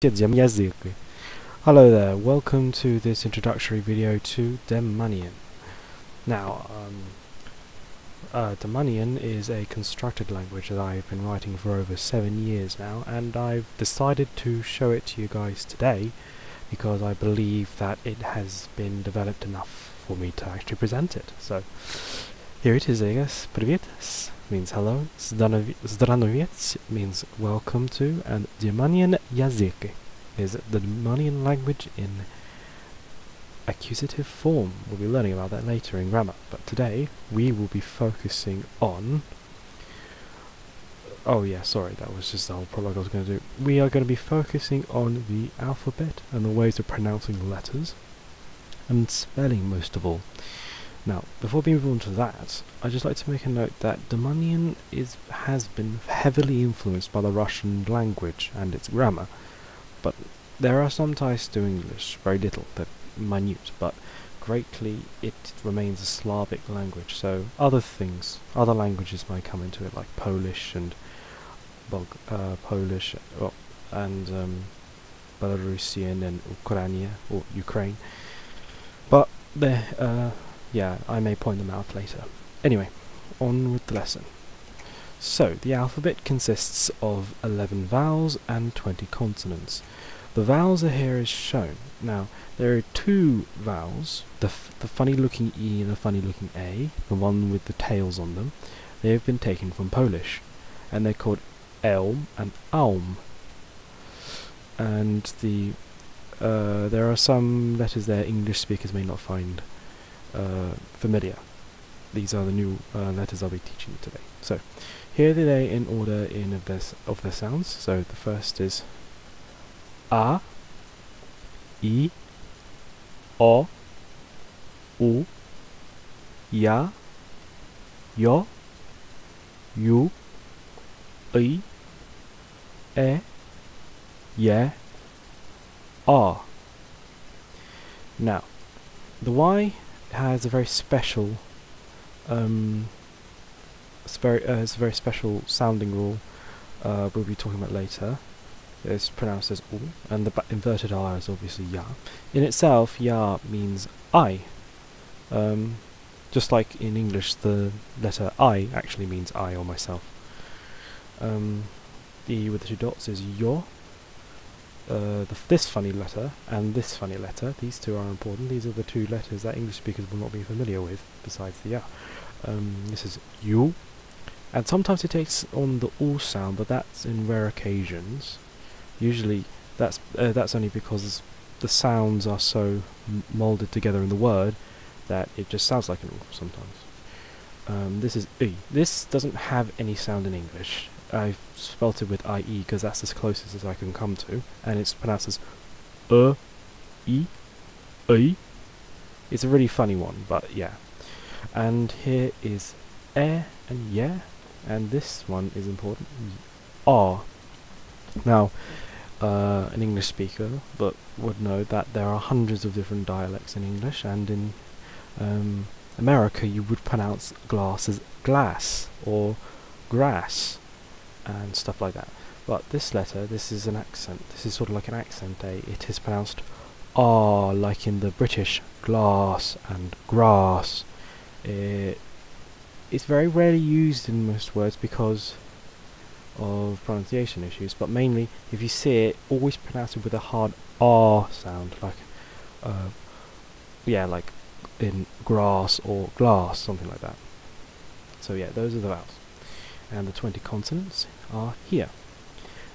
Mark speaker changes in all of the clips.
Speaker 1: Hello there, welcome to this introductory video to Demanean. Now, Demanean is a constructed language that I've been writing for over 7 years now, and I've decided to show it to you guys today because I believe that it has been developed enough for me to actually present it. So, here it is, I guess. Привет means hello, Zdravnoviec means welcome to, and Demanean Yazyk is the Demanean language in accusative form. We'll be learning about that later in grammar, but today we will be focusing on... Oh yeah, sorry, that was just the whole prologue I was going to do. We are going to be focusing on the alphabet and the ways of pronouncing letters, and spelling most of all. Now, before we move on to that, I'd just like to make a note that Demanean has been heavily influenced by the Russian language and its grammar, but there are some ties to English, very little, they're minute, but greatly it remains a Slavic language, so other languages might come into it, like Polish and Belarusian and Ukraine, but yeah, I may point them out later. Anyway, on with the lesson. So, the alphabet consists of 11 vowels and 20 consonants. The vowels are here as shown. Now, there are two vowels, the funny looking E and the funny looking A, the one with the tails on them. They have been taken from Polish, and they're called elm and aum. And there are some letters there English speakers may not find familiar. These are the new letters I'll be teaching you today. So, here they are in order of their sounds. So the first is A, I, O, U, Ya, Yo, Yu, I, E, Ye, A. Now, the Y has a very special it's a very special sounding rule we'll be talking about later. It's pronounced as U, and the inverted R is obviously Ya. In itself, Ya means I. Just like in English, the letter I actually means I or myself. The E with the two dots is Yo. This funny letter and this funny letter, these two are important. These are the two letters that English speakers will not be familiar with, besides the Ya. This is U, and sometimes it takes on the U sound, but that's in rare occasions. Usually that's only because the sounds are so moulded together in the word that it just sounds like an U sometimes. This is I. This doesn't have any sound in English. I've spelt it with IE because that's as closest as I can come to, and it's pronounced as I. It's a really funny one, but yeah. And here is and yeah, and this one is important, R. Now, an English speaker would know that there are hundreds of different dialects in English, and in America you would pronounce glass as glass or grass and stuff like that. But this letter, this is an accent. This is sort of like an accent A. It is pronounced R, like in the British glass and grass. It's very rarely used in most words because of pronunciation issues, but mainly if you see it, always pronounce it with a hard R sound, like yeah, like in grass or glass, something like that. So yeah, those are the vowels, and the 20 consonants are here.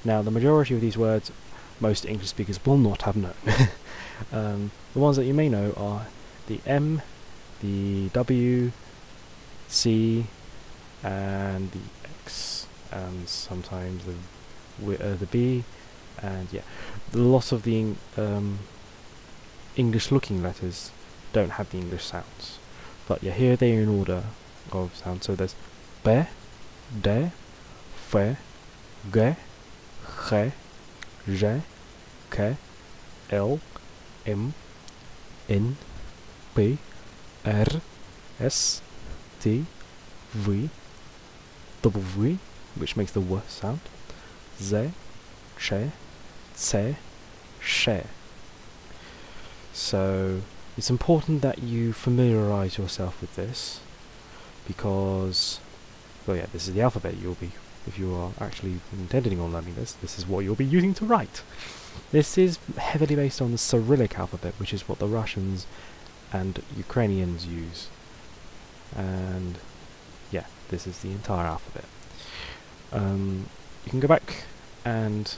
Speaker 1: Now, the majority of these words most English speakers will not have known. The ones that you may know are the M, the W, C, and the X, and sometimes the B, and yeah, a lot of the English-looking letters don't have the English sounds. But yeah, here they are in order of sound. So there's B, D, F, G, H, J, K, L, M, N, P, R, S, T, V, W, which makes the W sound, Z, Ch, C, she. So it's important that you familiarize yourself with this, because, well, yeah, this is the alphabet you'll be, if you are actually intending on learning this, this is what you'll be using to write. This is heavily based on the Cyrillic alphabet, which is what the Russians and Ukrainians use. And yeah, this is the entire alphabet. You can go back and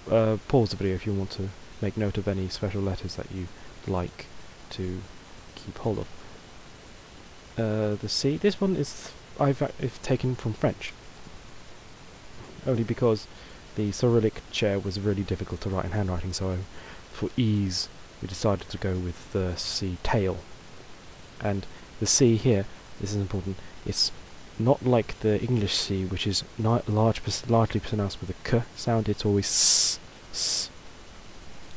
Speaker 1: pause the video if you want to make note of any special letters that you like to keep hold of. The C, this one is I've taken from French, only because the Cyrillic chair was really difficult to write in handwriting, so for ease we decided to go with the C, tail. And the C here, this is important, it's not like the English C, which is largely pronounced with a K sound, it's always S, S.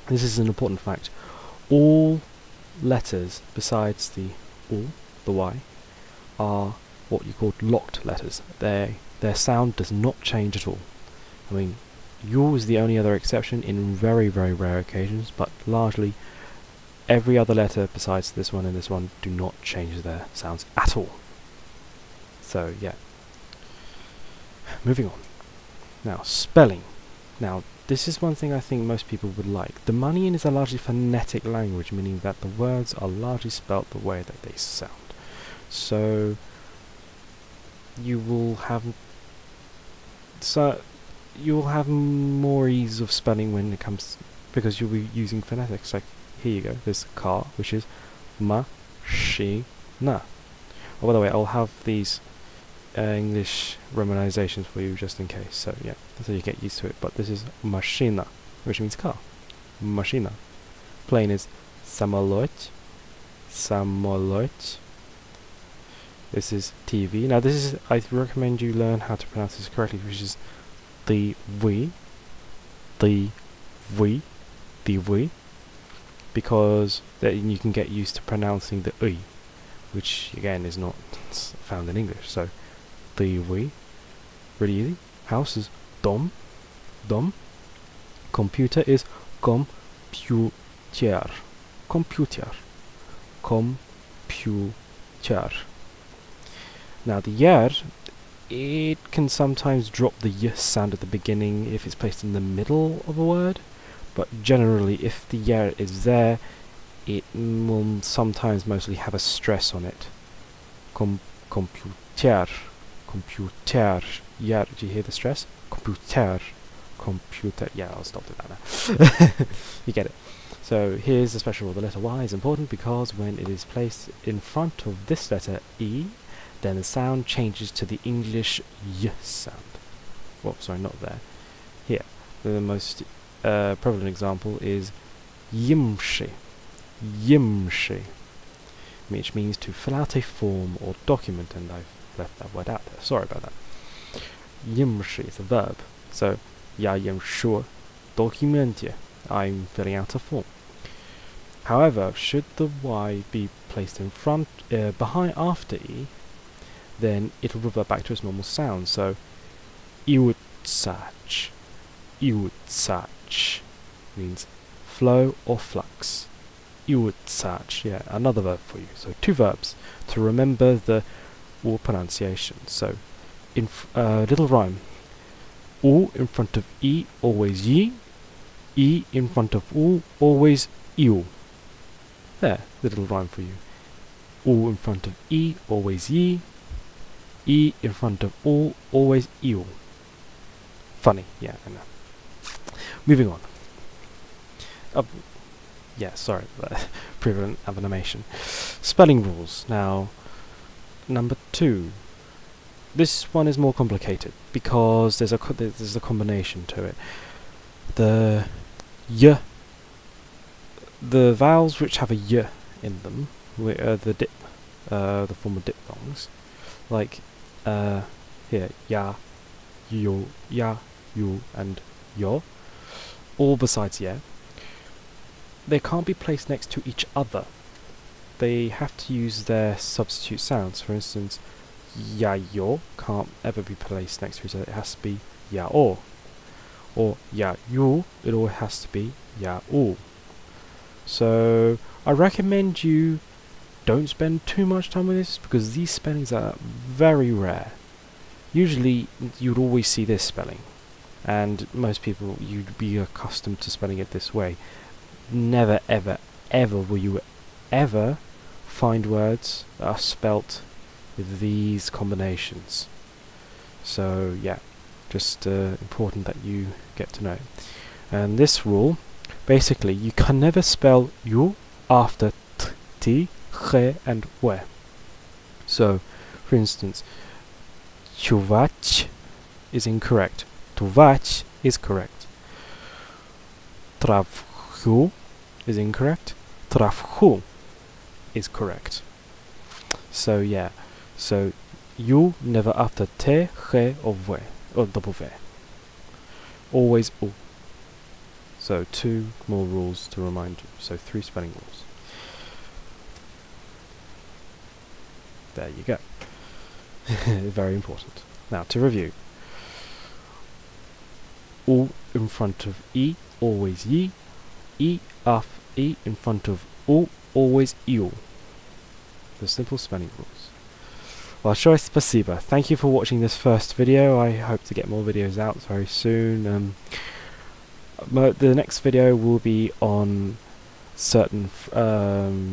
Speaker 1: This is an important fact. All letters besides the U, the Y, are what you call locked letters. Their sound does not change at all. I mean, U is the only other exception in very, very rare occasions, but largely every other letter besides this one and this one do not change their sounds at all. So yeah. Moving on. Now, spelling. Now, this is one thing I think most people would like. Demanean is a largely phonetic language, meaning that the words are largely spelt the way that they sound. So you will have more ease of spelling when it comes, because you'll be using phonetics. Like here you go, there's car, which is ma, shi, na. Oh, by the way, I'll have these English romanizations for you just in case. So yeah, so you get used to it. But this is mashina, which means car. Mashina. Plane is samolot, samolot. This is TV. Now this is, I recommend you learn how to pronounce this correctly, which is the V, because then you can get used to pronouncing the I, which again is not found in English. So the V, really easy. House is dom, dom. Computer is computer, computer, computer. Now the yer, it can sometimes drop the y sound at the beginning if it's placed in the middle of a word, but generally if the yer is there, it will sometimes mostly have a stress on it. Computer, computer, yer, do you hear the stress? Computer, computer, yeah, I'll stop it now. You get it. So here's the special rule. The letter Y is important because when it is placed in front of this letter E, then the sound changes to the English y sound. Well, sorry, not there. Here. The most prevalent example is yimshi. Yimshi. Which means to fill out a form or document, and I've left that word out there. Sorry about that. Yimshi is a verb. So, ja yimshu dokumentie. I'm filling out a form. However, should the Y be placed in front, behind, after E, then it'll revert back to its normal sound. So, iutsach, iutsach means flow or flux. Iutsach, yeah, another verb for you. So, two verbs to remember the U pronunciation. So, in little rhyme. U in front of E, always ye. E in front of U, always iu. There, little rhyme for you. U in front of E, always ye. E in front of U, always iu. Funny, yeah, I know. Moving on. Yeah, sorry, prevalent animation. Spelling rules. Now, number 2. This one is more complicated because there's a combination to it. The y, the vowels which have a y in them, the form of diphthongs, like here, ya, you, and yo, all besides yeah, they can't be placed next to each other. They have to use their substitute sounds. For instance, ya yo can't ever be placed next to each other. It has to be ya o. or ya you, it always has to be ya u. So I recommend you don't spend too much time with this because these spellings are very rare. Usually you'd always see this spelling, and most people, you'd be accustomed to spelling it this way. Never ever ever will you ever find words that are spelt with these combinations. So yeah, just important that you get to know. And this rule, basically, you can never spell you after t, he and we. So, for instance, chuvach is incorrect. Tuvach is correct. Travhu is incorrect. Travhu is correct. So yeah, so you never after te, he or we, or w. Always u. So 2 more rules to remind you. So 3 spelling rules. There you go. Very important. Now to review. U in front of e, always ye. E after e in front of u, always you. The simple spelling rules. Большое спасибо. Thank you for watching this first video. I hope to get more videos out very soon. The next video will be on certain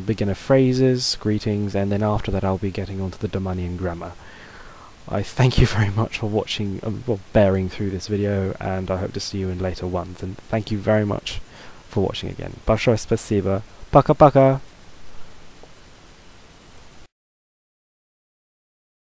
Speaker 1: beginner phrases, greetings, and then after that I'll be getting onto the Demanean grammar. I thank you very much for watching, well, bearing through this video, and I hope to see you in later ones. And thank you very much for watching again. Большое спасибо. Пока-пока.